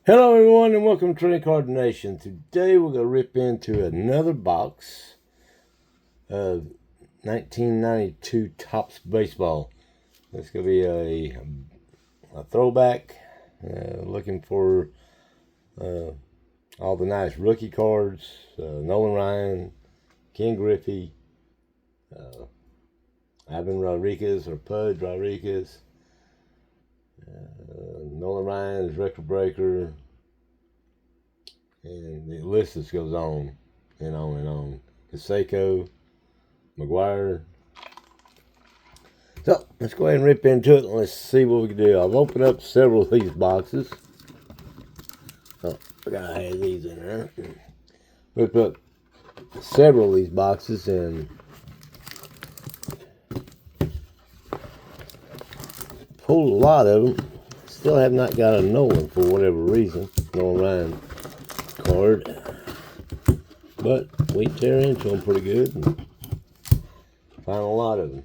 Hello everyone and welcome to Trading Card Nation. Today we're going to rip into another box of 1992 Topps Baseball. This is going to be a throwback. Looking for all the nice rookie cards. Nolan Ryan, Ken Griffey, Ivan Rodriguez or Pudge Rodriguez. Nolan Ryan's record breaker. And the list just goes on and on and on. Canseco, McGuire. So let's go ahead and rip into it and let's see what we can do. I've opened up several of these boxes. Oh, I gotta have these in there. Ripped up several of these boxes and pulled a lot of them. Still have not got a Nolan for whatever reason. Nolan Ryan card. But we tear into them pretty good and find a lot of them.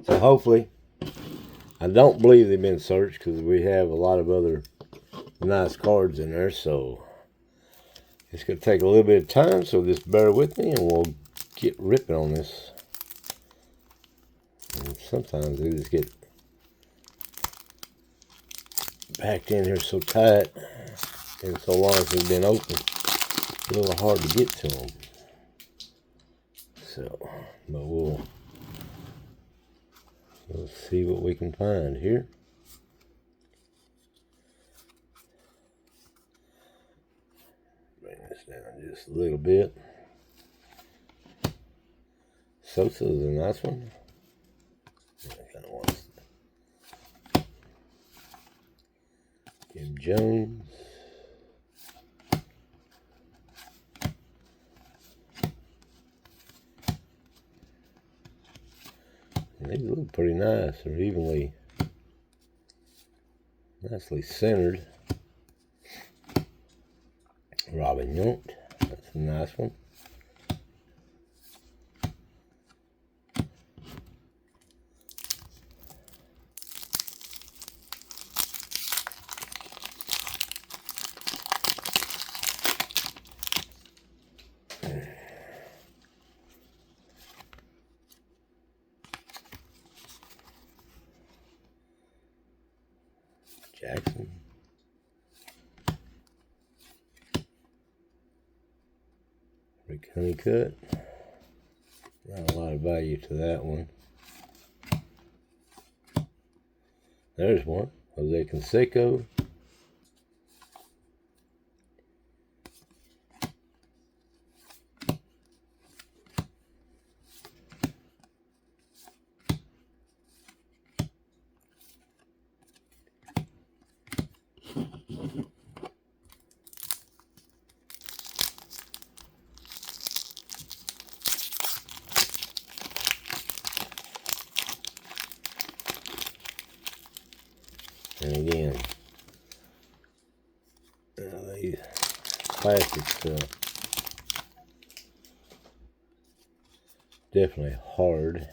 So hopefully, I don't believe they've been searched because we have a lot of other nice cards in there. So it's going to take a little bit of time. So just bear with me and we'll get ripping on this. And sometimes they just get packed in here so tight and so long as they've been open. It's a little hard to get to them. So, but we'll see what we can find here. Bring this down just a little bit. Sosa is a nice one. I kind of want Jim Jones. These look pretty nice. They're nicely centered. Robin Yount. That's a nice one. Jackson. Rick Honeycutt. Not a lot of value to that one. There's one. Jose Canseco. And again, these plastic stuff. Definitely hard.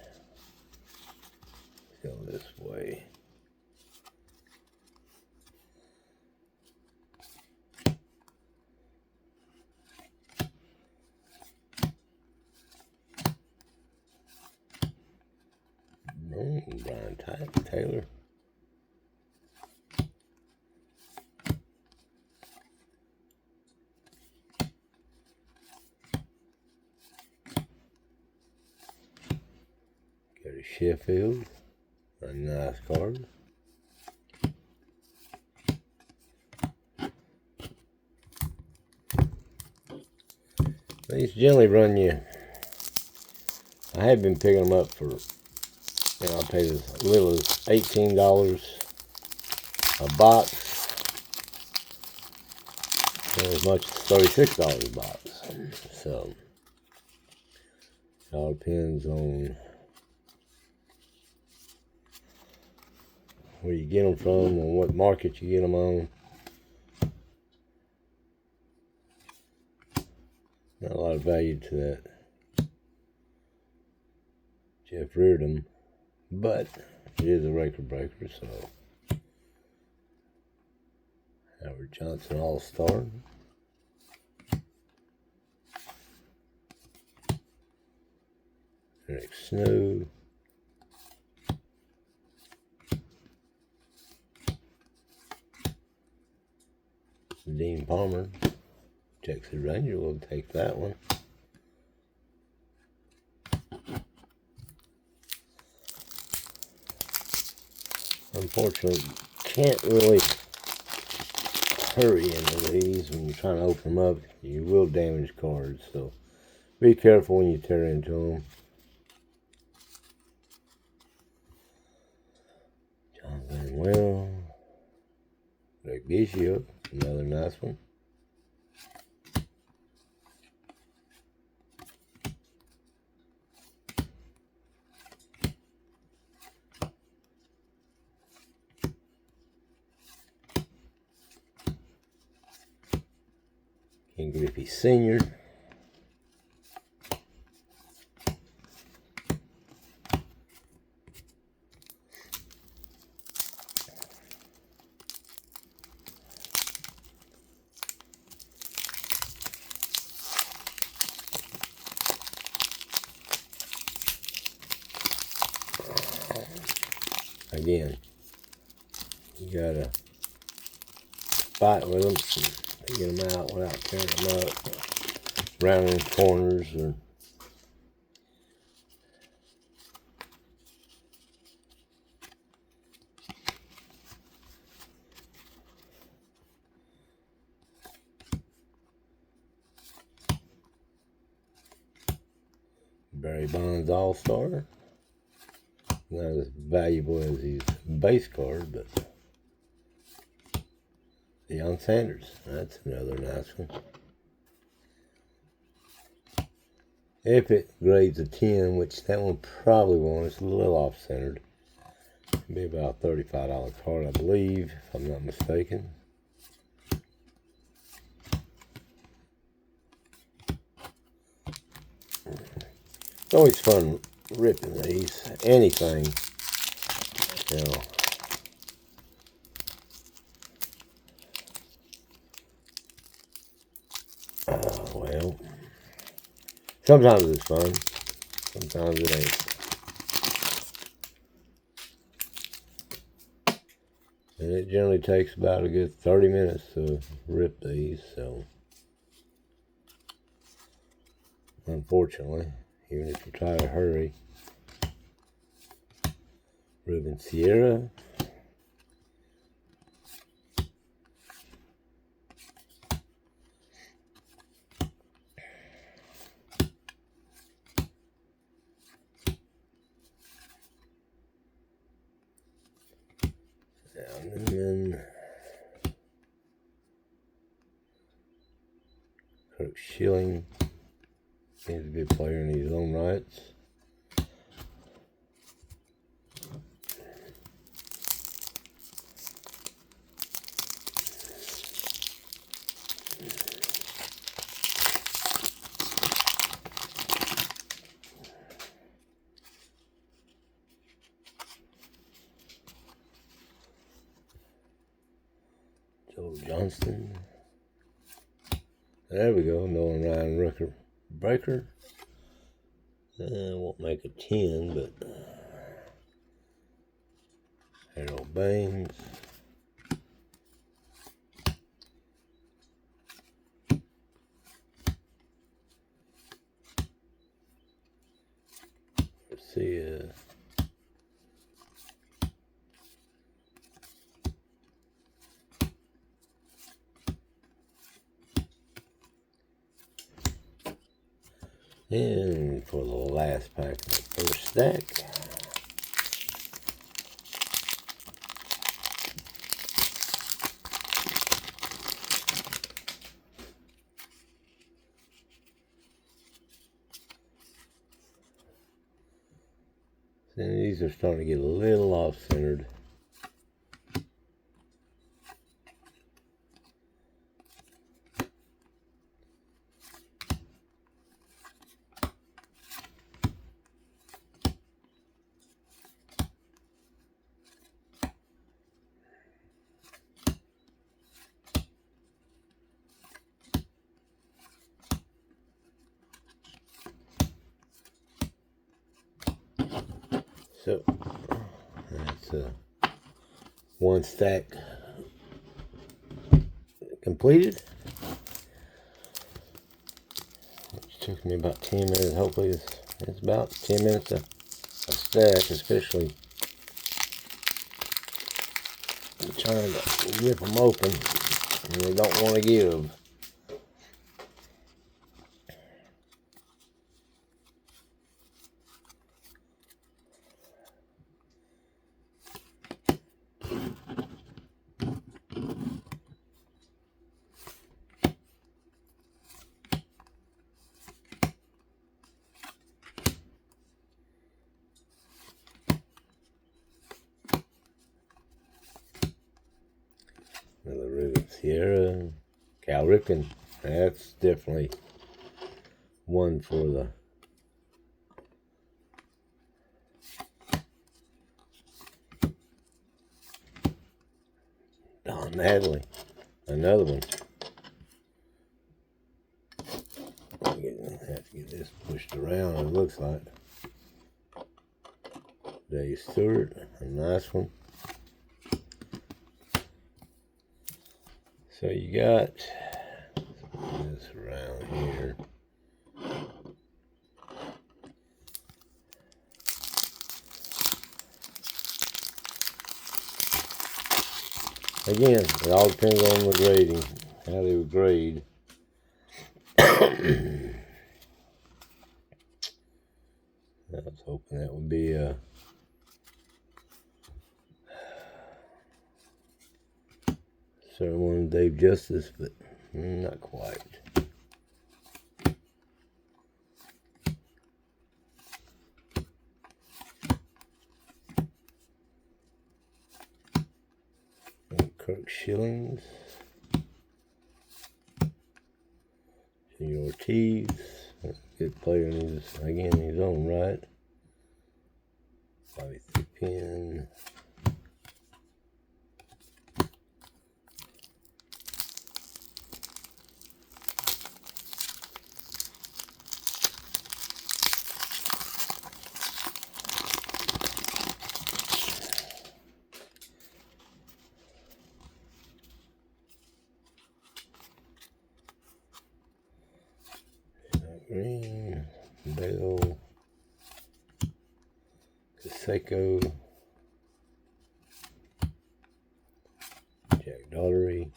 Let's go this way. Brian Taylor. Gary Sheffield. A nice card. These generally run you. I have been picking them up for, I paid as little as $18 a box, and as much as $36 a box. So it all depends on where you get them from and what market you get them on. Not a lot of value to that Jeff Reardon, but it is a record breaker, so Howard Johnson All-Star. Eric Snow. Dean Palmer. Texas Ranger, will take that one. Unfortunately, can't really hurry into these when you're trying to open them up. You will damage cards, so be careful when you tear into them. John Manuel, Greg Bishop, another nice one. Ken Griffey Sr. Again, you gotta fight with them to get them out without tearing them up, rounding corners or Barry Bonds All-Star. Not as valuable as his base card, but Deion Sanders, that's another nice one. If it grades a 10, which that one probably won't, it's a little off-centered. It'll be about a $35 card, I believe, if I'm not mistaken. It's always fun ripping these, anything, you know. Well, sometimes it's fun, sometimes it ain't. And it generally takes about a good 30 minutes to rip these, so unfortunately, even if you try to hurry. Ruben Sierra. And then Kirk Schilling. He's a good player in his own rights. Joe Johnston. There we go. Nolan Ryan Rucker Breaker. Won't make a 10, but Harold Baines. Garcia. And for the last pack of the first stack, and these are starting to get a little off-centered. So that's one stack completed. Which took me about 10 minutes. Hopefully it's about 10 minutes a stack, especially trying to rip them open and they don't want to give. Another ribbon Sierra, Cal Ripken. That's definitely one for the Don Natalie. Another one. I have to get this pushed around, it looks like. Dave Stewart, a nice one. So you got this around here. Again, it all depends on the grading, how they would grade. I was hoping that would be a Ceremony Dave Justice, but not quite. And Kirk Schillings. Junior Ortiz. Good player in his own right. Bobby Thigpen. Green, Bell, Canseco, Jack Daugherty,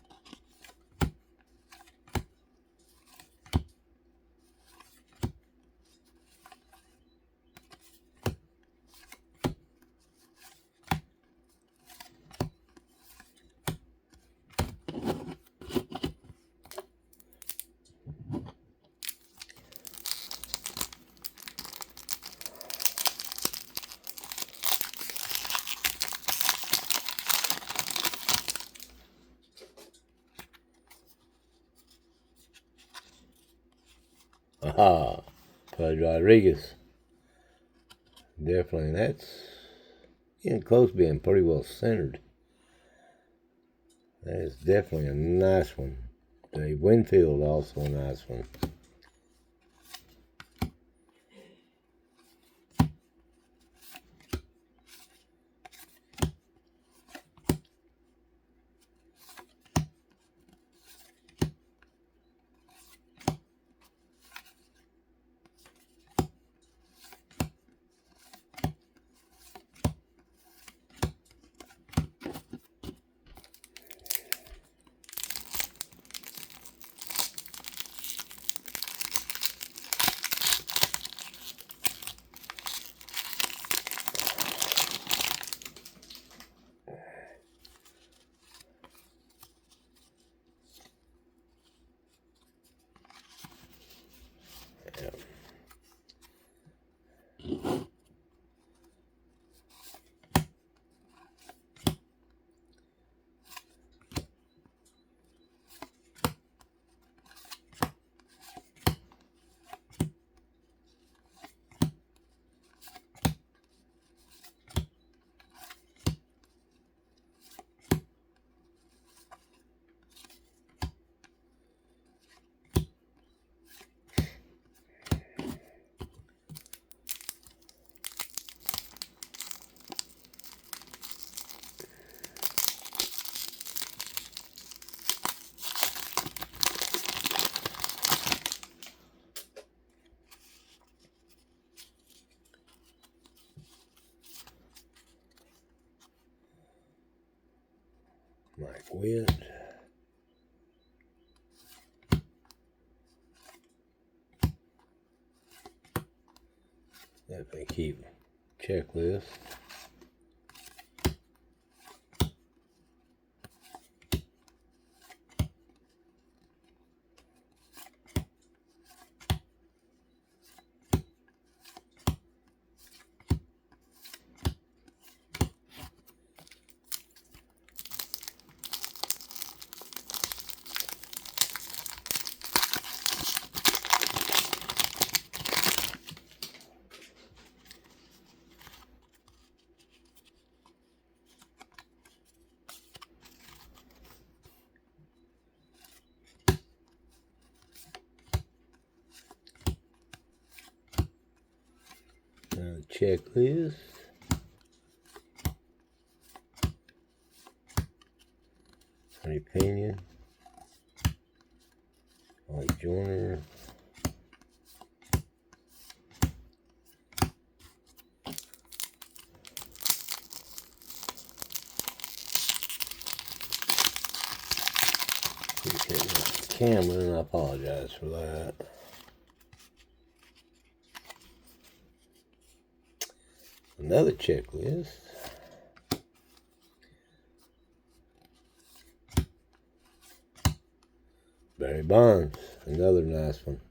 aha, Pudge Rodriguez. Definitely, that's getting close to being pretty well centered. That is definitely a nice one. Dave Winfield, also a nice one. wet. Definitely keep checklist. Checklist. Honey Pena. Ollie Joyner. Camera, and I apologize for that. Another checklist. Barry Bonds, another nice one.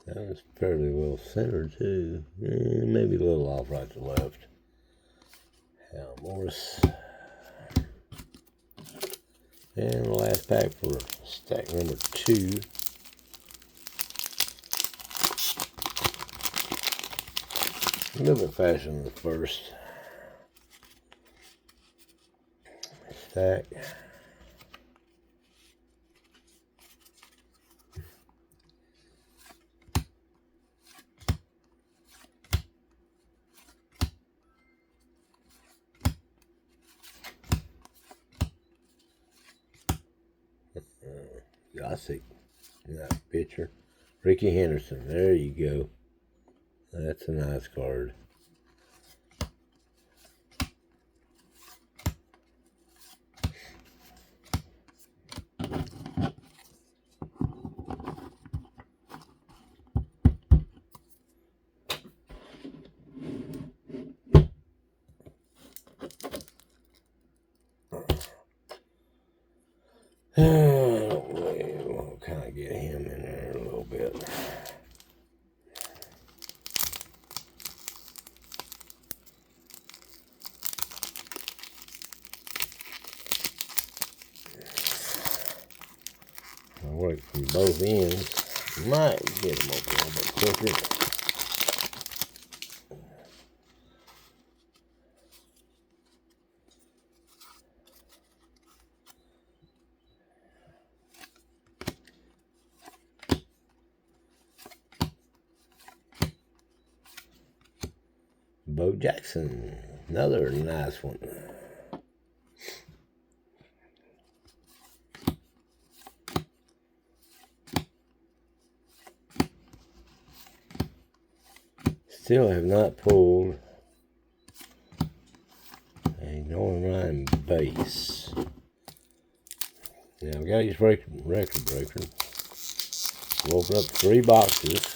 That was fairly well centered too. Maybe a little off right to left. Hal Morris. And the last pack for stack number 2. A little bit faster than the first stack. Gossick, that picture. Ricky Henderson, there you go. That's a nice card. We'll kind of get him in there a little bit. I work from both ends. Might get them open a little bit quicker. Bo Jackson, another nice one. Still have not pulled a Nolan Ryan base. Now I've got his record breaker. We'll open up 3 boxes.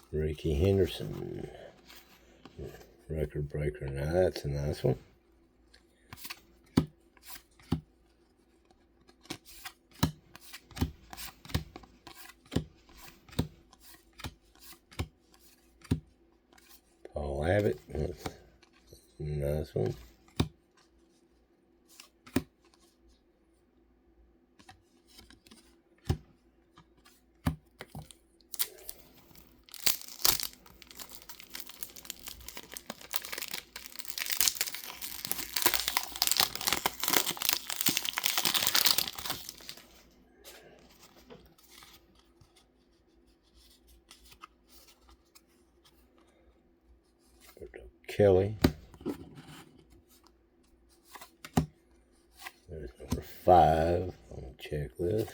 Ricky Henderson, record breaker. Now that's a nice one. Paul Abbott, that's a nice one. Kelly. There's number 5 on the checklist.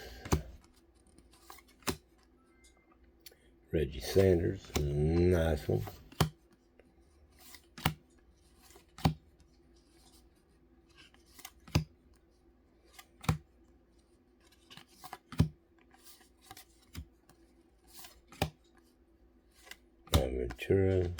Reggie Sanders, nice one. Ventura.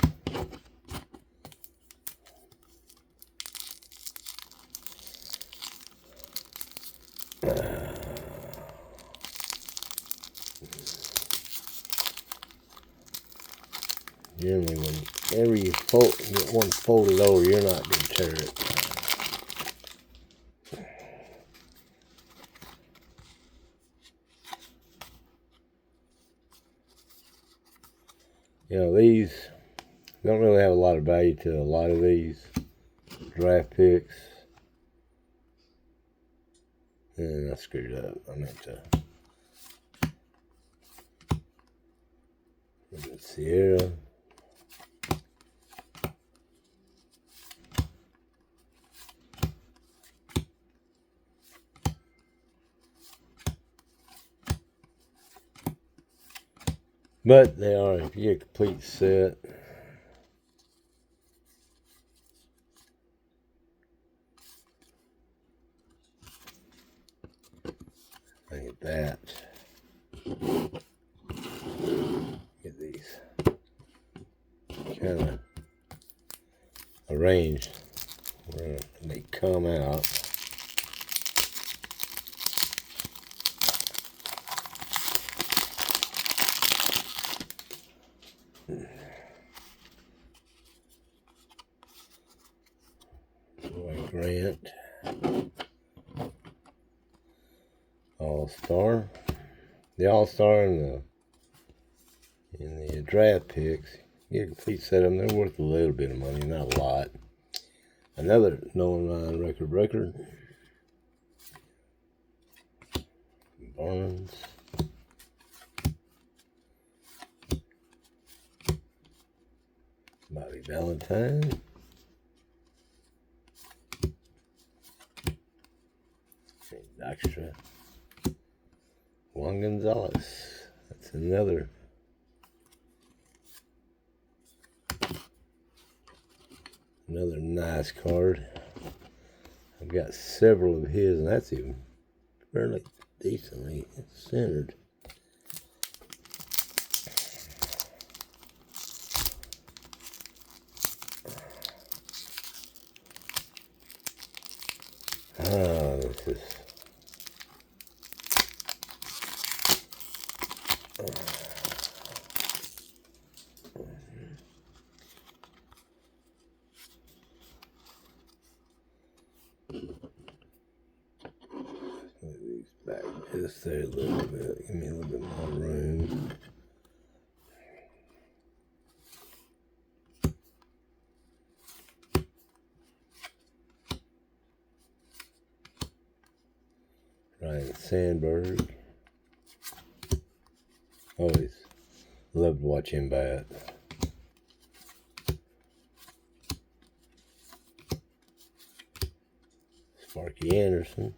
Generally, whenever you get one folded over, you're not going to tear it. You know, these don't really have a lot of value to a lot of these draft picks. And I screwed up. I meant to. Sierra. But they are, if you get a complete set. Look at that. Get these kind of arranged where they come out. Boy Grant. All-Star. The All-Star and the draft picks. You get a complete set of them. They're worth a little bit of money, not a lot. Another Nolan Ryan record breaker. Barnes. Bobby Valentine. Extra. Juan Gonzalez. That's another. Another nice card. I've got several of his, and that's even fairly decently centered. This is. These back just there a little bit. Give me a little bit more room. Ryan Sandberg. Always loved watching bat. Sparky Anderson.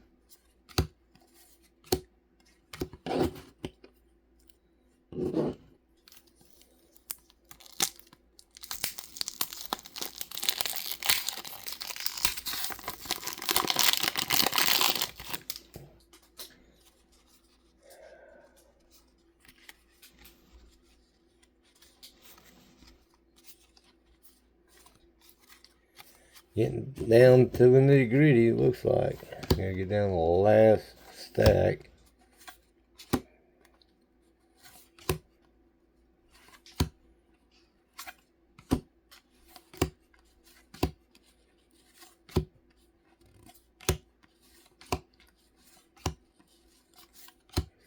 Getting down to the nitty gritty, it looks like. Gotta get down to the last stack.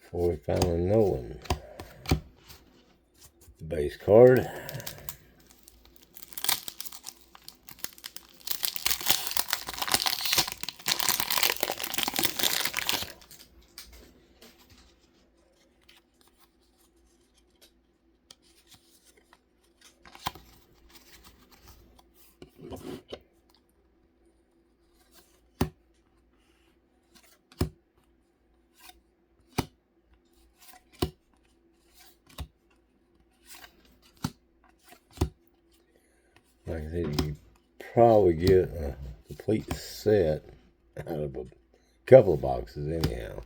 Before we finally know one. Base card. Like I said, you probably get a complete set out of a couple of boxes anyhow.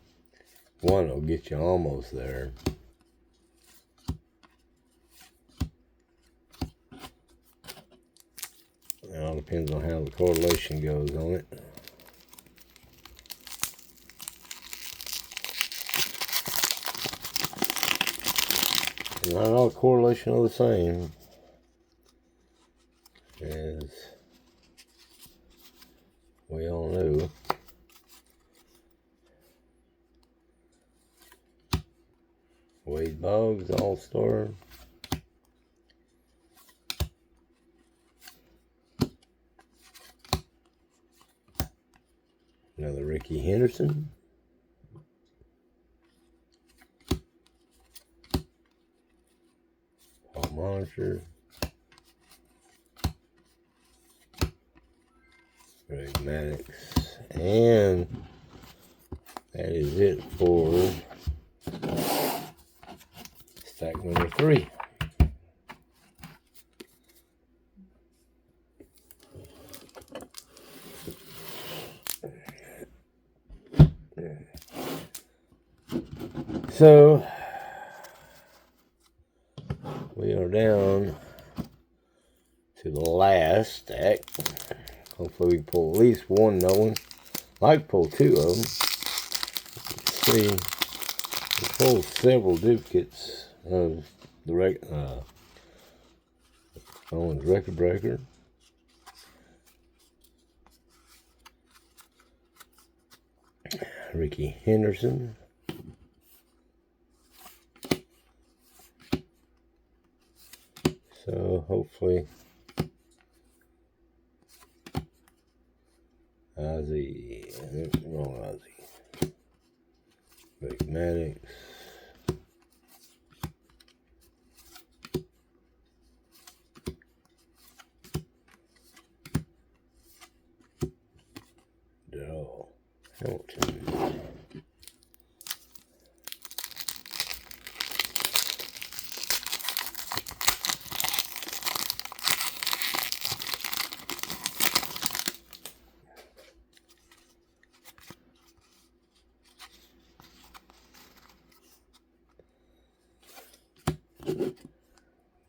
One will get you almost there. It all depends on how the correlation goes on it. Not all correlation are the same, as we all know. Wade Boggs, All-Star. Another Ricky Henderson. Paul Monitor. Greg Maddox. And that is it for stack number 3. So we are down to the last stack. Hopefully we can pull at least one knowing. I'd like to pull 2 of them. Let's see, we pulled several duplicates of the Owens record breaker. Ricky Henderson. So hopefully wrong Ozzy. Greg Maddox. Darrell Hamilton.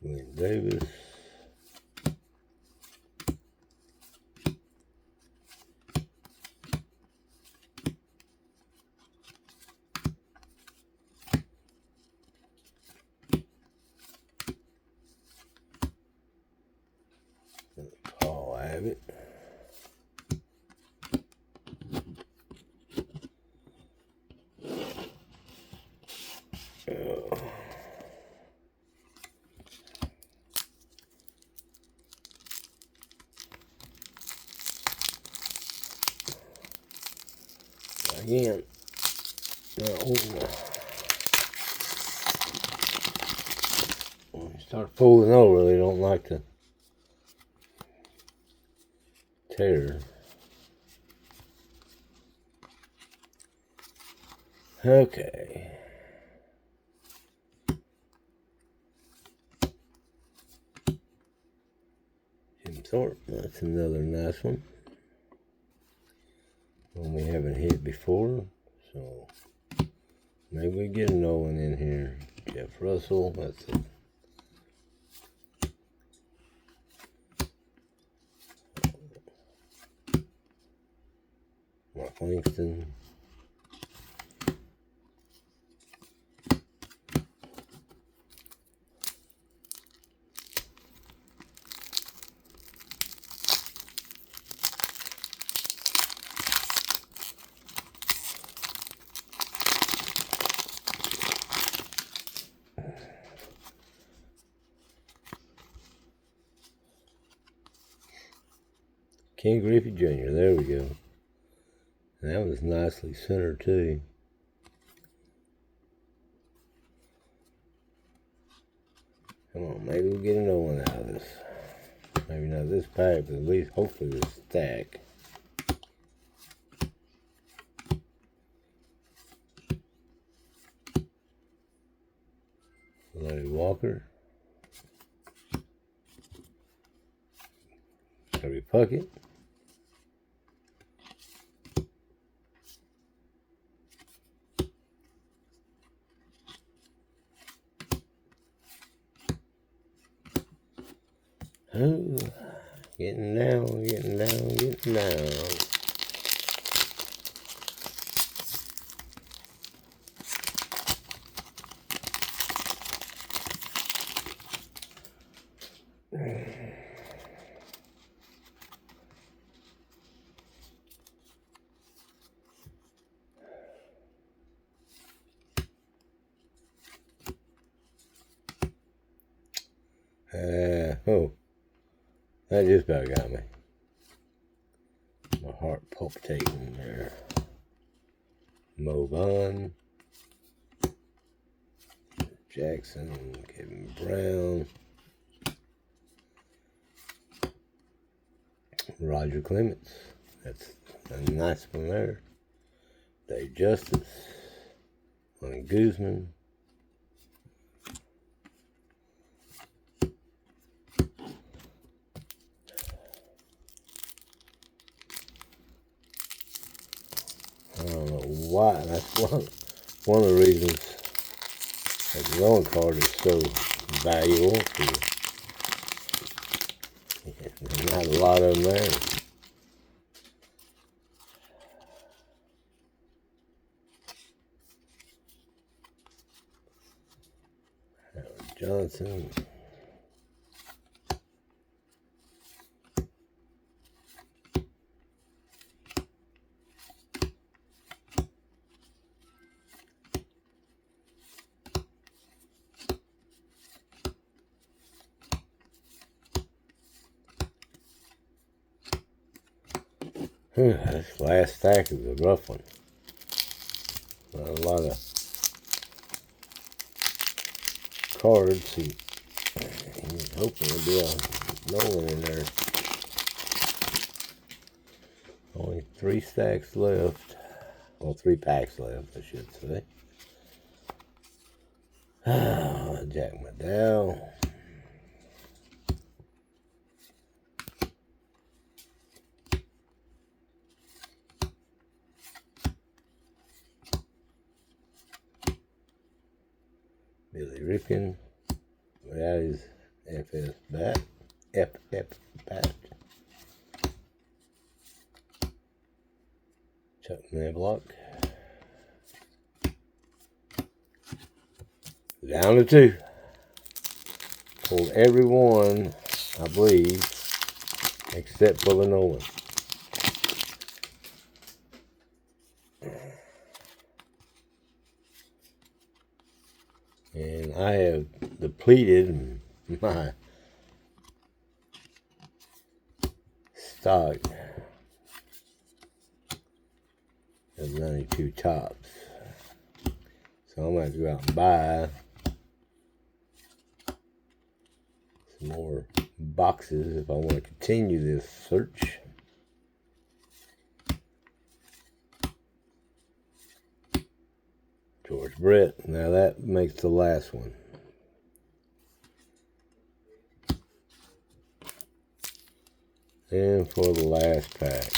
William Davis. Paul Abbott. Again, when you start folding over, they don't like to tear. Okay. Jim Thorpe, that's another nice one. One we haven't hit before, so maybe we get another one in here. Jeff Russell, that's it. Mark Langston. Ken Griffey Jr., there we go. And that was nicely centered too. Come on, maybe we'll get another one out of this. Maybe not this pack, but at least hopefully this stack. Larry Walker. Kirby Puckett. Oh, getting down, getting down, getting down. Oh, that just about got me. My heart palpitating there. Mo Vaughn, Jackson, Kevin Brown, Roger Clements. That's a nice one there. Dave Justice, Lonnie Guzman. I don't know why. That's one of the reasons that the loan card is so valuable. There's not a lot of them there. Howard Johnson. This last stack is a rough one. Not a lot of cards. He's hoping there'll be a Nolan in there. Only 3 stacks left. Well, 3 packs left, I should say. Jack McDowell. Billy Ripken, without his FF bat. Chuck Medlock. Down to 2. Pulled every one, I believe, except for the Nolan. And I have depleted my stock of 92 tops. So I'm going to have to go out and buy some more boxes if I want to continue this search. George Brett. Now that makes the last one. And for the last pack.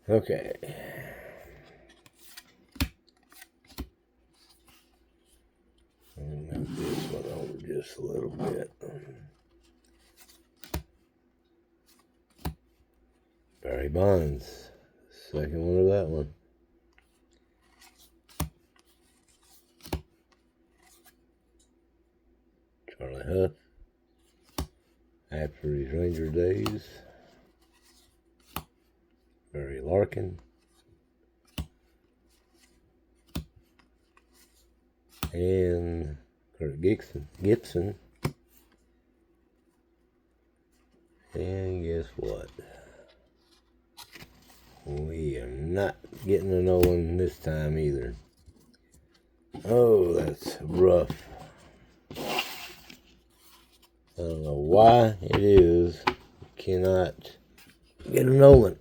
Okay. Move this one over just a little bit. Barry Bonds, second one of that one. Charlie Huff, after his Ranger days. Barry Larkin. And Kurt Gibson. And guess what? We are not getting to know one this time either. Oh, that's rough. I don't know why it is you cannot get a Nolan.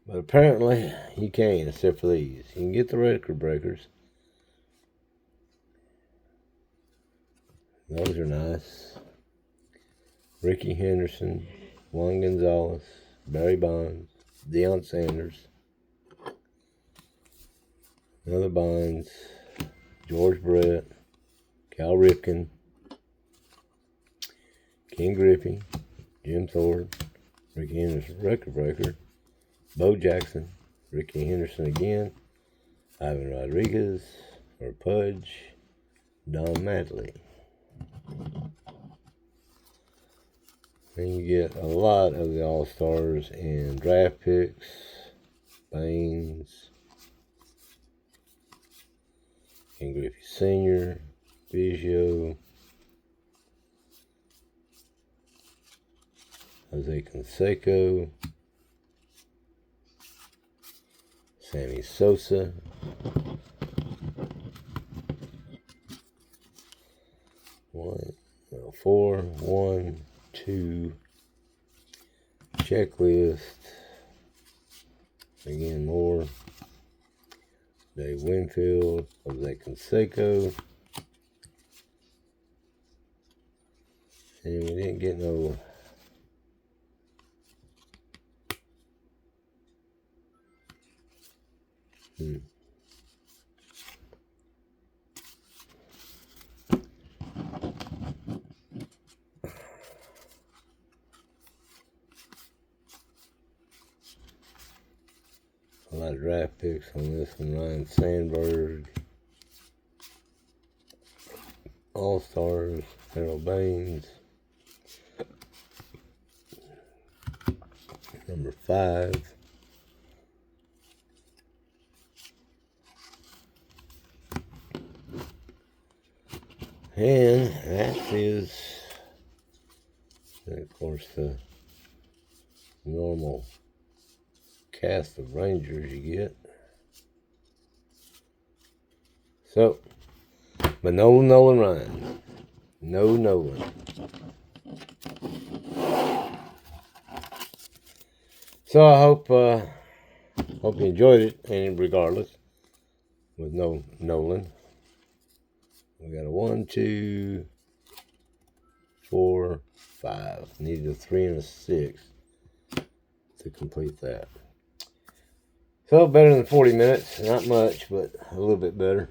But apparently you can, except for these. You can get the record breakers. Those are nice. Ricky Henderson, Juan Gonzalez, Barry Bonds, Deion Sanders, another Bonds, George Brett, Cal Ripken, Ken Griffey, Jim Thorpe, Ricky Henderson record breaker, Bo Jackson, Ricky Henderson again, Ivan Rodriguez, or Pudge, Don Mattingly. And you get a lot of the All-Stars and draft picks, Baines, Ken Griffey Sr., Biggio, Jose Canseco, Sammy Sosa, four, 1, 2, checklist, again more, Dave Winfield, Jose Canseco, and we didn't get no a lot of draft picks on this one. Ryan Sandberg, All-Stars, Harold Baines, number 5. And that is, of course, the normal cast of Rangers you get. So, but no Nolan Ryan. No Nolan. So I hope you enjoyed it, and regardless, with no Nolan. We got a 1, 2, 4, 5. Needed a 3 and a 6 to complete that. So better than 40 minutes. Not much, but a little bit better.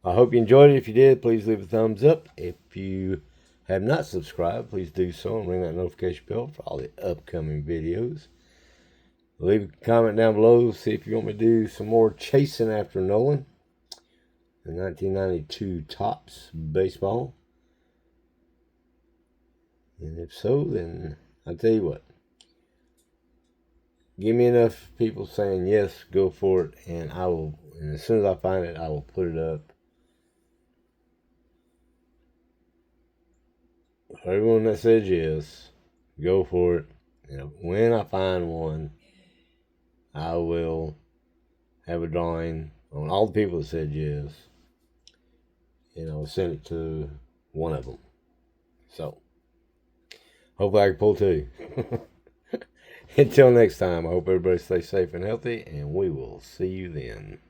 I hope you enjoyed it. If you did, please leave a thumbs up. If you have not subscribed, please do so and ring that notification bell for all the upcoming videos. Leave a comment down below. See if you want me to do some more chasing after Nolan. The 1992 Topps baseball. And if so, then I'll tell you what. Give me enough people saying yes, go for it, and I will. And as soon as I find it, I will put it up. For everyone that says yes, go for it. And when I find one, I will have a drawing on all the people that said yes, and I'll send it to one of them. So, hopefully I can pull 2. Until next time, I hope everybody stays safe and healthy, and we will see you then.